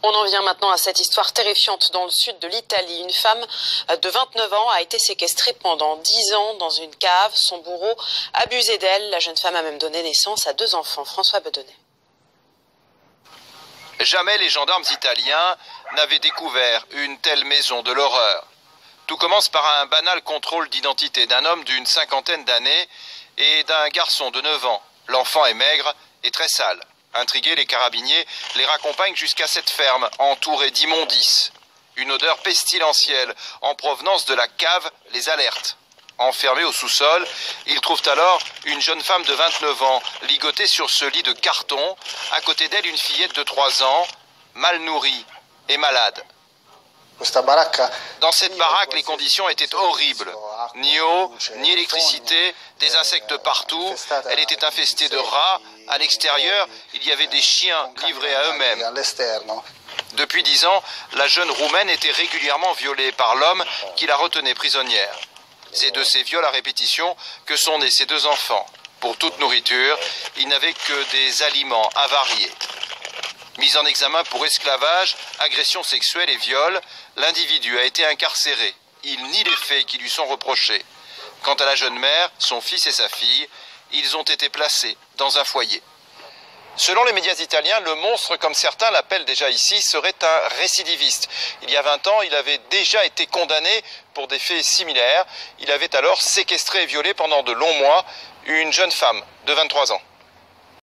On en vient maintenant à cette histoire terrifiante dans le sud de l'Italie. Une femme de 29 ans a été séquestrée pendant 10 ans dans une cave. Son bourreau abusait d'elle. La jeune femme a même donné naissance à 2 enfants. François Bedonnet. Jamais les gendarmes italiens n'avaient découvert une telle maison de l'horreur. Tout commence par un banal contrôle d'identité d'un homme d'une 50aine d'années et d'un garçon de 9 ans. L'enfant est maigre et très sale. Intrigués, les carabiniers les raccompagnent jusqu'à cette ferme entourée d'immondices. Une odeur pestilentielle en provenance de la cave les alerte. Enfermés au sous-sol, ils trouvent alors une jeune femme de 29 ans ligotée sur ce lit de carton. À côté d'elle, une fillette de 3 ans, mal nourrie et malade. Dans cette baraque, les conditions étaient horribles. Ni eau, ni électricité, des insectes partout. Elle était infestée de rats. À l'extérieur, il y avait des chiens livrés à eux-mêmes. Depuis 10 ans, la jeune Roumaine était régulièrement violée par l'homme qui la retenait prisonnière. C'est de ces viols à répétition que sont nés ces 2 enfants. Pour toute nourriture, ils n'avaient que des aliments avariés. Mis en examen pour esclavage, agression sexuelle et viol, l'individu a été incarcéré. Il nie les faits qui lui sont reprochés. Quant à la jeune mère, son fils et sa fille, ils ont été placés dans un foyer. Selon les médias italiens, le monstre, comme certains l'appellent déjà ici, serait un récidiviste. Il y a 20 ans, il avait déjà été condamné pour des faits similaires. Il avait alors séquestré et violé pendant de longs mois une jeune femme de 23 ans.